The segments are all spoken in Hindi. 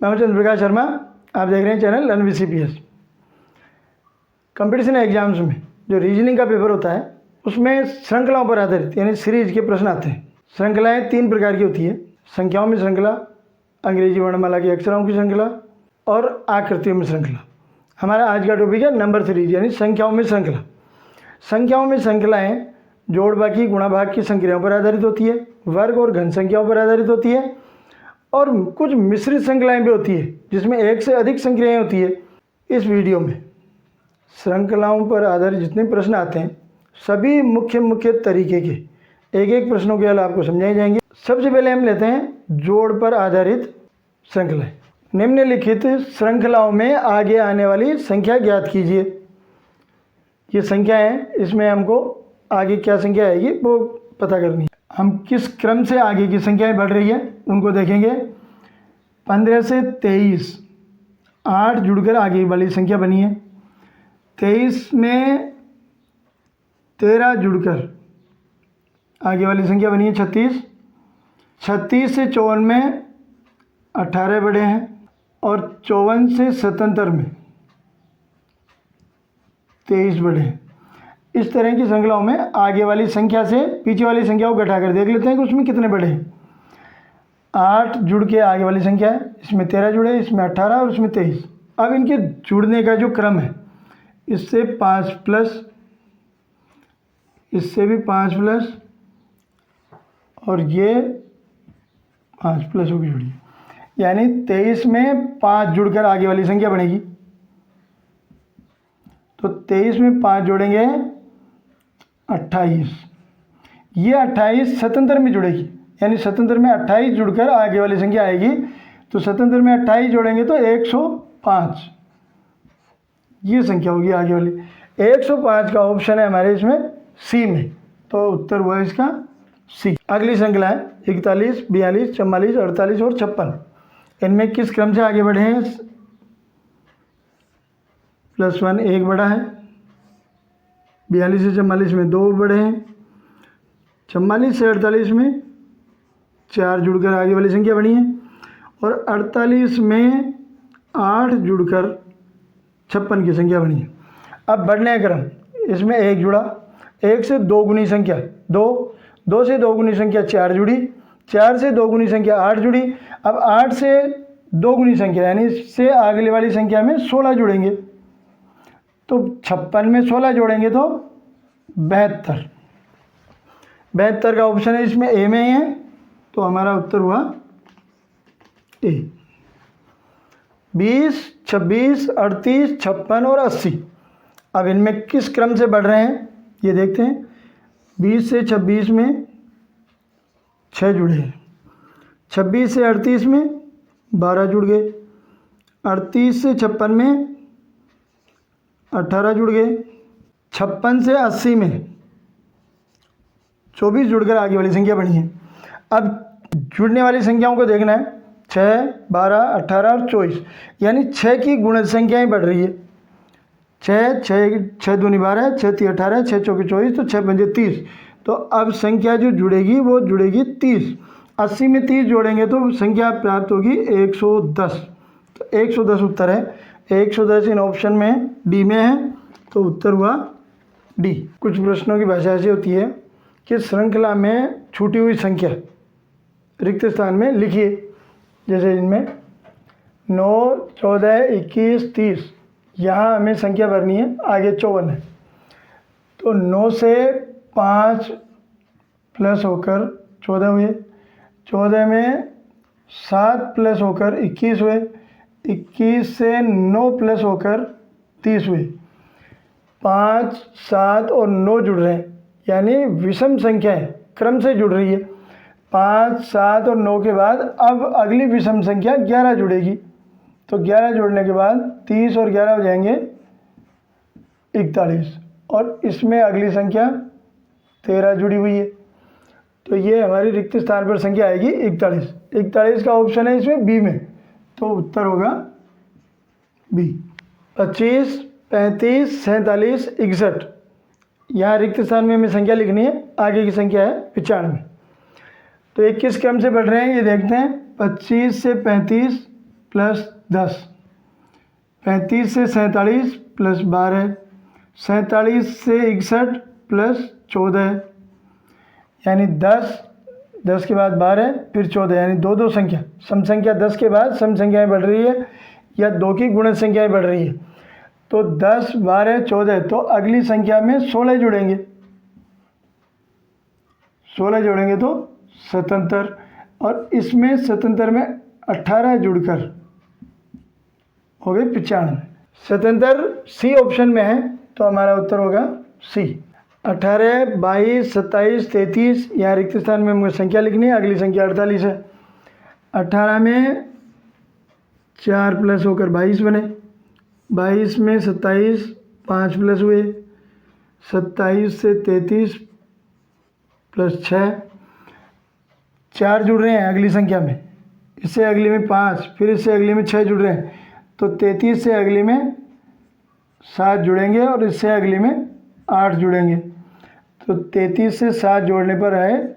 मैं हूं चंद्र प्रकाश शर्मा। आप देख रहे हैं channel learn with CPS। Competition exams में जो रीजनिंग का पेपर होता है उसमें श्रृंखलाओं पर आधारित यानी सीरीज के प्रश्न आते हैं। श्रृंखलाएं 3 प्रकार की होती है, संख्याओं में श्रृंखला, अंग्रेजी वर्णमाला की अक्षरों की श्रृंखला और आकृतियों में श्रृंखला। हमारा आज का टॉपिक है नंबर सीरीज यानी संख्याओं में श्रृंखला। संख्याओं में श्रृंखलाएँ जोड़ बाकी गुणा भाग की संख्याओं पर आधारित होती है, वर्ग और घन संख्याओं पर आधारित होती है और कुछ मिश्रित श्रृंखलाएं भी होती है जिसमें एक से अधिक संख्याएं होती है। इस वीडियो में श्रृंखलाओं पर आधारित जितने प्रश्न आते हैं सभी मुख्य तरीके के एक प्रश्नों के हल आपको समझाए जाएंगे। सबसे पहले हम लेते हैं जोड़ पर आधारित श्रृंखलाएं। निम्नलिखित श्रृंखलाओं में आगे आने वाली संख्या ज्ञात कीजिए। ये संख्या है, इसमें हमको आगे क्या संख्या आएगी वो पता करनी है। हम किस क्रम से आगे की संख्याएं बढ़ रही है उनको देखेंगे। 15 से 23 8 जुड़कर आगे वाली संख्या बनी है। 23 में 13 जुड़कर आगे वाली संख्या बनी है 36। 36 से 54 में 18 बढ़े हैं और 54 से 77 में 23 बढ़े हैं। इस तरह की श्रृंखलाओं में आगे वाली संख्या से पीछे वाली संख्या को घटाकर देख लेते हैं कि उसमें कितने बढ़े हैं। 8 जुड़ के आगे वाली संख्या है, इसमें 13 जुड़े, इसमें 18 और इसमें 23। अब इनके जुड़ने का जो क्रम है, इससे 5 प्लस, इससे भी 5 प्लस और ये 5 प्लस होगी जुड़ी, यानी 23 में 5 जुड़कर आगे वाली संख्या बनेगी। तो 23 में 5 जोड़ेंगे 28। ये 28 77 में जुड़ेगी, यानी 77 में 28 जुड़कर आगे वाली संख्या आएगी। तो 77 में 28 जोड़ेंगे तो 105 ये संख्या होगी आगे वाली। 105 का ऑप्शन है हमारे इसमें सी में, तो उत्तर हुआ इसका सी। अगली श्रृंखला है 41, 42, 44, 48 और 56। इनमें किस क्रम से आगे बढ़े हैं? +1 1 बढ़ा है, 42 से 44 में 2 बढ़े हैं, 44 से 48 में 4 जुड़कर आगे वाली संख्या बनी है और 48 में 8 जुड़कर 56 की संख्या बनी है। अब बढ़ने का क्रम, इसमें 1 जुड़ा, 1 से 2 गुनी संख्या 2, 2 से 2 गुनी संख्या 4 जुड़ी, 4 से 2 गुनी संख्या 8 जुड़ी। अब 8 से 2 गुनी संख्या यानी इससे आगे वाली संख्या में 16 जुड़ेंगे, तो 56 में 16 जोड़ेंगे तो 72। 72 का ऑप्शन है इसमें ए में ही है, तो हमारा उत्तर हुआ ए। 20, 26, 38, 56 और 80। अब इनमें किस क्रम से बढ़ रहे हैं ये देखते हैं। 20 से 26 में 6 जुड़े हैं, 26 से 38 में 12 जुड़ गए, 38 से 56 में 18 जुड़ गए, 56 से 80 में 24 जुड़कर आगे वाली संख्या बनी है। अब जुड़ने वाली संख्याओं को देखना है, 6, 12, 18 और 24, यानी 6 की गुणज संख्याएं बढ़ रही है। 6 दूनी 12, 6 3 18, 6 चौके 24, तो 6 पंजे 30। तो अब संख्या जो जुड़ेगी वो जुड़ेगी 30। 80 में 30 जोड़ेंगे तो संख्या प्राप्त होगी 110। तो 110 उत्तर है। 110 इन ऑप्शन में डी में है, तो उत्तर हुआ डी। कुछ प्रश्नों की भाषा ऐसी होती है कि श्रृंखला में छूटी हुई संख्या रिक्त स्थान में लिखिए। जैसे इनमें 9, 14, 21, 30, यहाँ हमें संख्या भरनी है, आगे 54 है। तो 9 से 5 प्लस होकर 14 हुए, 14 में 7 प्लस होकर 21 हुए, 21 से 9 प्लस होकर 30 हुए। 5, 7 और 9 जुड़ रहे हैं, यानी विषम संख्याएं क्रम से जुड़ रही है। 5, 7 और 9 के बाद अब अगली विषम संख्या 11 जुड़ेगी, तो 11 जोड़ने के बाद 30 और 11 हो जाएंगे 41 और इसमें अगली संख्या 13 जुड़ी हुई है, तो ये हमारी रिक्त स्थान पर संख्या आएगी 41। 41 का ऑप्शन है इसमें बी में, तो उत्तर होगा बी। 25, 35, 47, 61, यहाँ रिक्त स्थान में हमें संख्या लिखनी है, आगे की संख्या है 95। तो 21 क्रम से बढ़ रहे हैं ये देखते हैं। 25 से 35 प्लस 10, 35 से 47 प्लस 12, 47 से 61 प्लस 14, यानी 10 के बाद 12 फिर 14, यानी दो संख्या, सम संख्या 10 के बाद सम संख्याएं बढ़ रही है या 2 की गुणन संख्याएं बढ़ रही है। तो 10, 12, 14, तो अगली संख्या में 16 जुड़ेंगे, 16 जोड़ेंगे तो 77, और इसमें 77 में 18 जुड़कर हो गए 95। 77 सी ऑप्शन में है, तो हमारा उत्तर होगा सी। 18, 22, 27, 33, यहाँ रिक्त स्थान में मुझे संख्या लिखनी है, अगली संख्या 48 है। 18 में 4 प्लस होकर 22 बने, 22 में 27 5 प्लस हुए, 27 से 33 प्लस 6, 4 जुड़ रहे हैं अगली संख्या में, इससे अगली में 5, फिर इससे अगली में 6 जुड़ रहे हैं, तो 33 से अगली में 7 जुड़ेंगे और इससे अगली में 8 जुड़ेंगे। तो 33 से 7 जोड़ने पर आए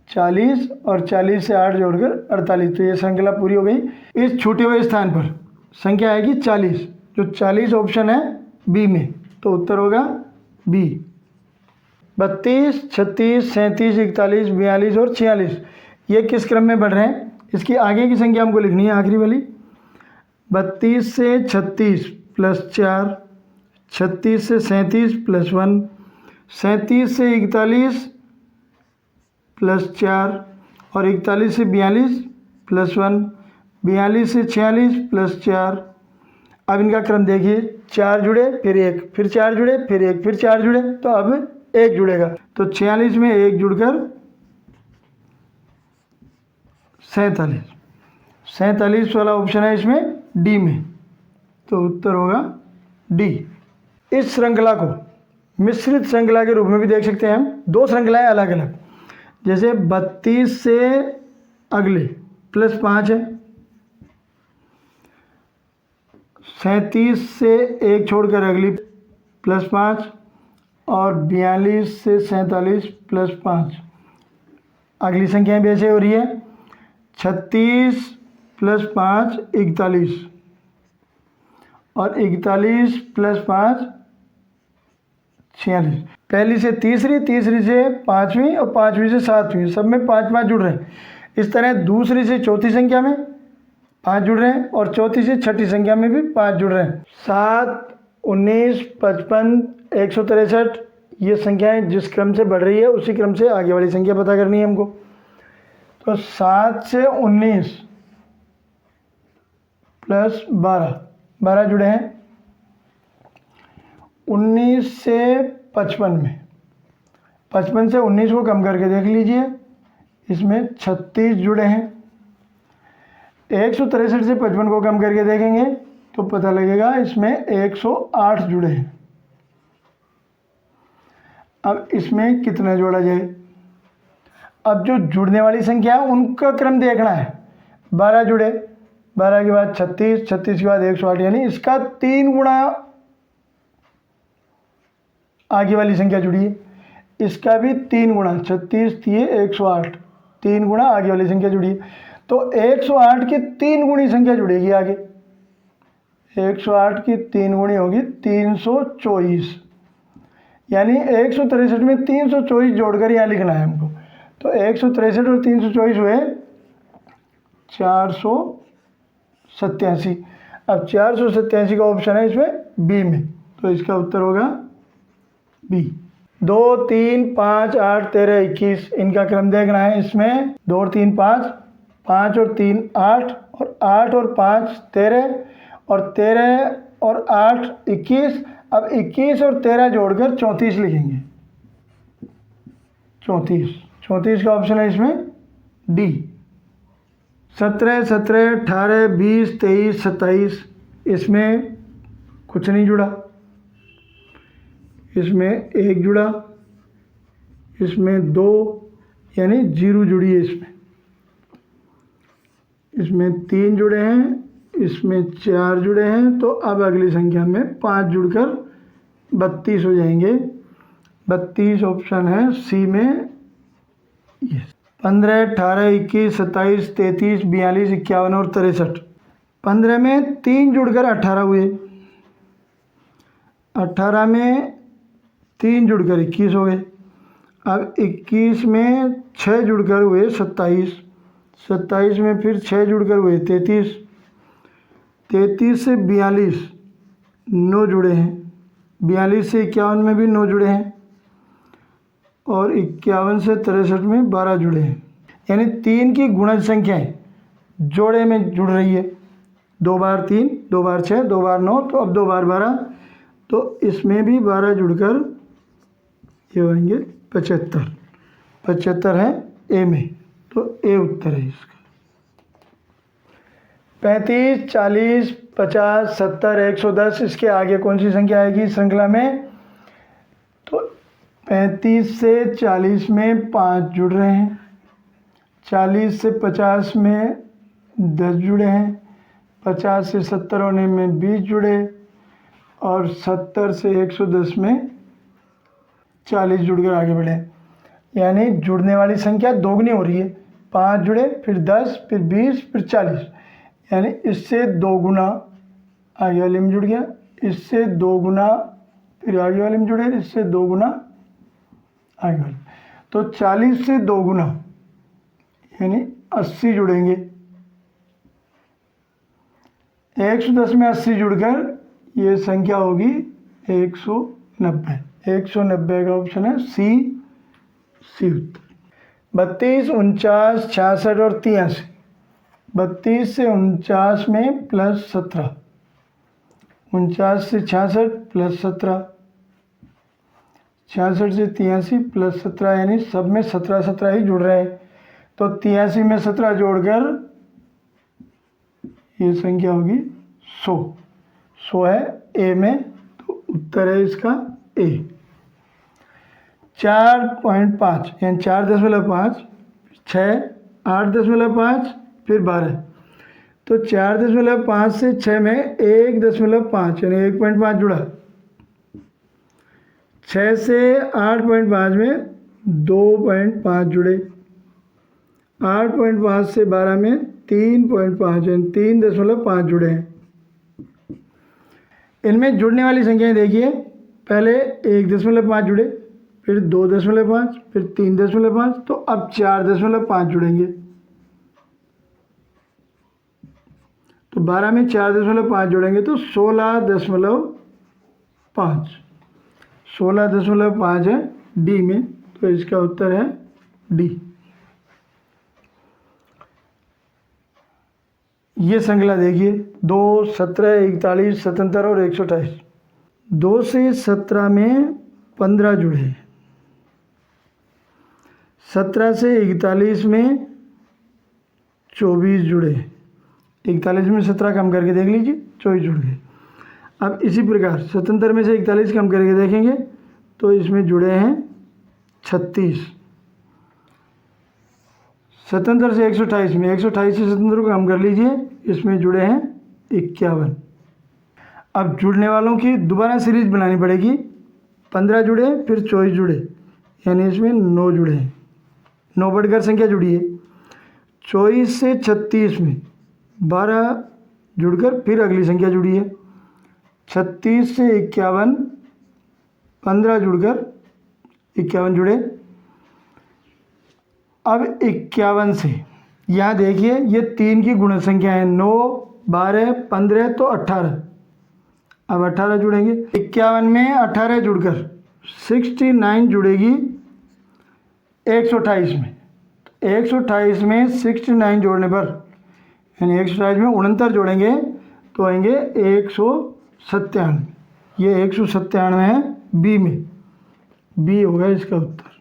40 और 40 से 8 जोड़कर 48। तो ये श्रृंखला पूरी हो गई। इस छूटे हुए स्थान पर संख्या आएगी 40, जो 40 ऑप्शन है बी में, तो उत्तर होगा बी। 32, 36, 37, 41, 42 और 46 ये किस क्रम में बढ़ रहे हैं, इसकी आगे की संख्या हमको लिखनी है, आखिरी वाली। 32 से 36 प्लस 4, 36 से 37 प्लस 1, 37 से 41 प्लस 4 और 41 से 42 प्लस 1, 42 से 46 प्लस 4। अब इनका क्रम देखिए, 4 जुड़े फिर 1, फिर 4 जुड़े फिर 1, फिर 4 जुड़े, तो अब 1 जुड़ेगा, तो 46 में 1 जुड़कर 47 वाला ऑप्शन है इसमें डी में, तो उत्तर होगा डी। इस श्रृंखला को मिश्रित श्रृंखला के रूप में भी देख सकते हैं हम, 2 श्रृंखलाएं अलग अलग, जैसे 32 से अगले प्लस 5 है, 37 से 1 छोड़कर अगली प्लस 5 और 42 से 47 प्लस 5। अगली संख्याएं भी ऐसे हो रही है, 36 प्लस 5 41 और 41 प्लस 5 46। पहली से तीसरी, तीसरी से 5वीं और 5वीं से 7वीं, सब में 5 5 जुड़ रहे हैं। इस तरह दूसरी से चौथी संख्या में 5 जुड़ रहे हैं और चौथी से छठी संख्या में भी 5 जुड़ रहे हैं। 7, 19, 55, 163 ये संख्याएं जिस क्रम से बढ़ रही है उसी क्रम से आगे वाली संख्या पता करनी है हमको। तो 7 से 19 प्लस 12 जुड़े हैं। 19 से 55 में 55 से 19 को कम करके देख लीजिए, इसमें 36 जुड़े हैं। 163 से 55 को कम करके देखेंगे तो पता लगेगा इसमें 108 जुड़े हैं। अब इसमें कितना जोड़ा जाए, अब जो जुड़ने वाली संख्या है उनका क्रम देखना है। 12 जुड़े, 12 के बाद 36, 36 के बाद 108, यानी इसका 3 गुना आगे वाली संख्या जुड़ी है, इसका भी 3 गुना, 36 दिए 108, 3 गुना आगे वाली संख्या जुड़ी है। तो 108 की 3 गुणी संख्या जुड़ेगी आगे, 108 की 3 गुणी होगी 324, यानी 163 में 324 जोड़कर यहाँ लिखना है हमको। तो 163 और 324 हुए 487। अब 487 का ऑप्शन है इसमें बी में, तो इसका उत्तर होगा बी। 2, 3, 5, 8, 13, 21 इनका क्रम देखना है। इसमें 2 और 3 5, 5 और 3 8 और 8 और 5 13 और 13 और 8 21। अब 21 और 13 जोड़कर 34 लिखेंगे। 34 का ऑप्शन है इसमें डी। 17, 17, 18, 20, 23, 27 इसमें कुछ नहीं जुड़ा, इसमें 1 जुड़ा, इसमें 2 यानी 0 जुड़ी है, इसमें 3 जुड़े हैं, इसमें 4 जुड़े हैं। तो अब अगली संख्या में 5 जुड़कर 32 हो जाएंगे। 32 ऑप्शन है सी में। 15, 18, 21, 27, 33, 42, 51 और 63। 15 में 3 जुड़कर 18 हुए, 18 में 3 जुड़कर 21 हो गए। अब 21 में 6 जुड़कर हुए 27, 27 में फिर 6 जुड़कर हुए 33, 33 से 42 9 जुड़े हैं, 42 से 51 में भी 9 जुड़े हैं, और 51 से 63 में 12 जुड़े हैं। यानी 3 की गुणज संख्याएं जोड़े में जुड़ रही है, 2 बार 3, 2 बार 6, 2 बार 9, तो अब 2 बार 12, तो इसमें भी 12 जुड़कर ये होंगे 75, 75 है ए में, तो ए उत्तर है इसका। 35, 40, 50, 70, 110, इसके आगे कौन सी संख्या आएगी श्रृंखला में? तो 35 से 40 में 5 जुड़ रहे हैं, 40 से 50 में 10 जुड़े हैं, 50 से 70 होने में 20 जुड़े, और 70 से 110 में 40 जुड़कर आगे बढ़े। यानी जुड़ने वाली संख्या दोगुनी हो रही है, 5 जुड़े, फिर 10, फिर 20, फिर 40, यानी इससे 2 गुना आगे वाले में जुड़ गया, इससे 2 गुना फिर आगे वाले में जुड़े, इससे 2 गुना आगे वाले, तो 40 से 2 गुना यानी 80 जुड़ेंगे। 110 में 80 जुड़कर ये संख्या होगी 190, 190 का ऑप्शन है सी उत्तर। 32, 49, 66 और 83, 32 से 49 में प्लस 17, 49 से 66 प्लस 17, 66 से 83 प्लस 17, यानी सब में 17 17 ही जुड़ रहे हैं, तो 83 में 17 जोड़कर ये संख्या होगी 100, 100 है ए में, तो उत्तर है इसका ए। 4.5 यानी 4.5, 6, 8.5, फिर 12, तो 4.5 से 6 में 1.5 यानी 1.5 जुड़ा, 6 से 8.5 में 2.5 जुड़े, 8.5 से 12 में 3.5 यानी 3.5 जुड़े हैं। इनमें जुड़ने वाली संख्याएं देखिए, पहले 1.5 जुड़े, फिर 2.5, फिर 3.5, तो अब 4.5 जुड़ेंगे, तो 12 में 4.5 जोड़ेंगे तो 16.5, 16.5 है डी में, तो इसका उत्तर है डी। ये श्रृंखला देखिए, 2, 17, 41, 77 और 128। 2 से 17 में 15 जुड़े, 17 से 41 में 24 जुड़े, 41 में 17 कम करके देख लीजिए, 24 जुड़ गए। अब इसी प्रकार 77 में से 41 कम करके देखेंगे तो इसमें जुड़े हैं 36। 77 से 128 में 128 से 77 को कम कर लीजिए, इसमें जुड़े हैं 51। अब जुड़ने वालों की दोबारा सीरीज बनानी पड़ेगी, 15 जुड़े फिर 24 जुड़े, यानी इसमें 9 जुड़े हैं, 9 बढ़कर संख्या जुड़ी है। 24 से 36 में 12 जुड़कर फिर अगली संख्या जुड़ी है, 36 से 51, 15 जुड़कर 51 जुड़े। अब 51 से यहाँ देखिए, ये 3 की गुणज संख्या है, 9, 12, 15, तो 18, अब 18 जुड़ेंगे। 51 में 18 जुड़कर 69 जुड़ेगी 128 में, 128 में 69 जोड़ने पर यानी 128 में 69 जोड़ेंगे तो आएंगे 197, ये 197 है बी में, बी होगा इसका उत्तर।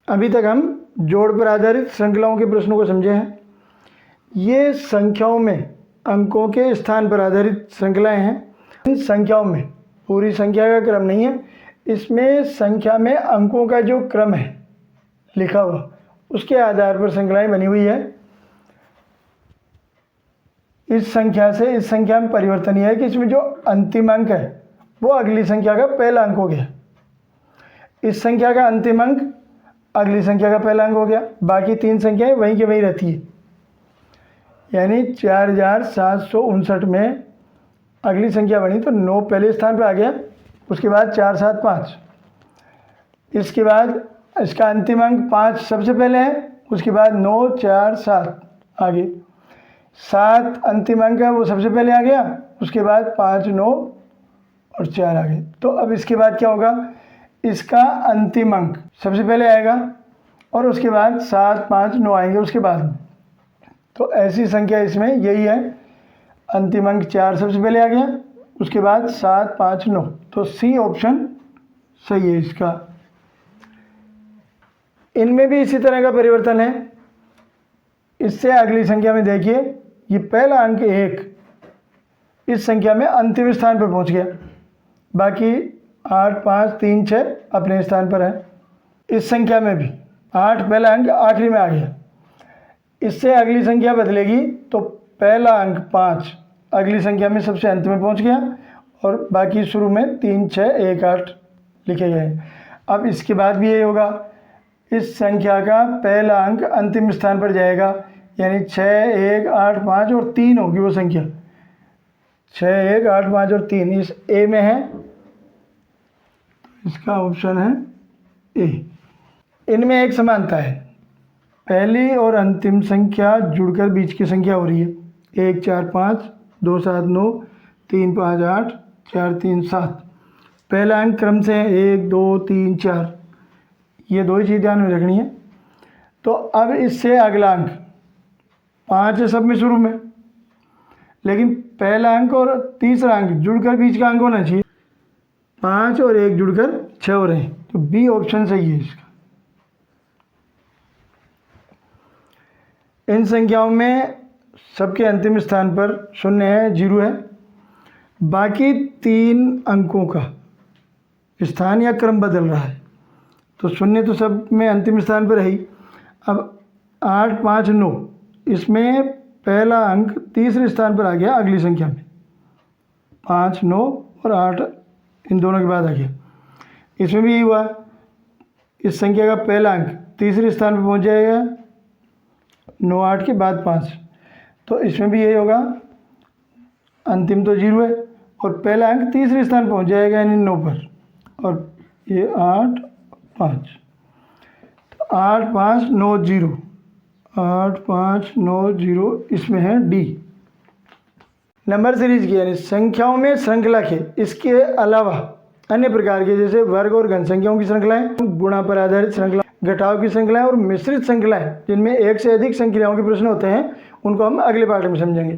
अभी तक हम जोड़ पर आधारित श्रृंखलाओं के प्रश्नों को समझे हैं। ये संख्याओं में अंकों के स्थान पर आधारित श्रृंखलाएं हैं। इन संख्याओं में पूरी संख्या का क्रम नहीं है, इसमें संख्या में अंकों का जो क्रम है लिखा हुआ, उसके आधार पर श्रृंखलाएं बनी हुई है। इस संख्या से इस संख्या में परिवर्तन यह है कि इसमें जो अंतिम अंक है वो अगली संख्या का पहला अंक हो गया, इस संख्या का अंतिम अंक अगली संख्या का पहला अंक हो गया, बाकी 3 संख्याएं वहीं के वहीं रहती है। यानी 4759 में अगली संख्या बनी तो 9 पहले स्थान पर आ गया, उसके बाद 4 7 5, इसके बाद इसका अंतिम अंक 5 सबसे पहले है, उसके बाद 9 4 7 आगे 7 अंतिम अंक है वो सबसे पहले आ गया, उसके बाद 5 9 और 4 आ गए। तो अब इसके बाद क्या होगा, इसका अंतिम अंक सबसे पहले आएगा और उसके बाद 7 5 9 आएंगे उसके बाद। तो ऐसी संख्या इसमें यही है, अंतिम अंक 4 सबसे पहले आ गया, उसके बाद 7 5 9। तो सी ऑप्शन सही है इसका। इनमें भी इसी तरह का परिवर्तन है। इससे अगली संख्या में देखिए, ये पहला अंक 1 इस संख्या में अंतिम स्थान पर पहुंच गया, बाकी 8 5 3 6 अपने स्थान पर है। इस संख्या में भी 8 पहला अंक आखिरी में आ गया। इससे अगली संख्या बदलेगी तो पहला अंक 5 अगली संख्या में सबसे अंत में पहुंच गया और बाकी शुरू में 3 6 1 8 लिखे गए। अब इसके बाद भी यही होगा, इस संख्या का पहला अंक अंतिम स्थान पर जाएगा, यानी 6 1 8 5 और 3 होगी वो संख्या। 6 1 8 5 और 3 इस ए में है, इसका ऑप्शन है ए। इनमें एक समानता है, पहली और अंतिम संख्या जुड़कर बीच की संख्या हो रही है। 1 4 5 2 7 9 3 5 8 4 3 7। पहला अंक क्रम से है 1 2 3 4, ये दो ही चीज़ ध्यान में रखनी है। तो अब इससे अगला अंक 5 है सब में शुरू में, लेकिन पहला अंक और तीसरा अंक जुड़कर बीच का अंक होना चाहिए। 5 और 1 जुड़कर 6 हो रहे हैं, तो बी ऑप्शन सही है इसका। इन संख्याओं में सबके अंतिम स्थान पर 0 है 0 है, बाकी 3 अंकों का स्थान या क्रम बदल रहा है। तो 0 तो सब में अंतिम स्थान पर है ही। अब 8 5 9 इसमें पहला अंक तीसरे स्थान पर आ गया अगली संख्या में, 5 9 और 8 इन दोनों के बाद आ गया। इसमें भी यही हुआ, इस संख्या का पहला अंक तीसरे स्थान पर पहुंच जाएगा 9 8 के बाद 5। तो इसमें भी यही होगा, अंतिम तो 0 है और पहला अंक तीसरे स्थान पहुंच जाएगा यानी 9 पर, और ये 8 5। तो 8 5 9 0, 8 5 9 0 इसमें है डी। नंबर सीरीज की यानी संख्याओं में श्रृंखला के इसके अलावा अन्य प्रकार के जैसे वर्ग और घन संख्याओं की श्रृंखलाएं, गुणा पर आधारित श्रृंखला, घटाव की श्रृंखलाएं और मिश्रित श्रृंखलाएं जिनमें एक से अधिक संख्याओं के प्रश्न होते हैं, उनको हम अगले पाठ में समझेंगे।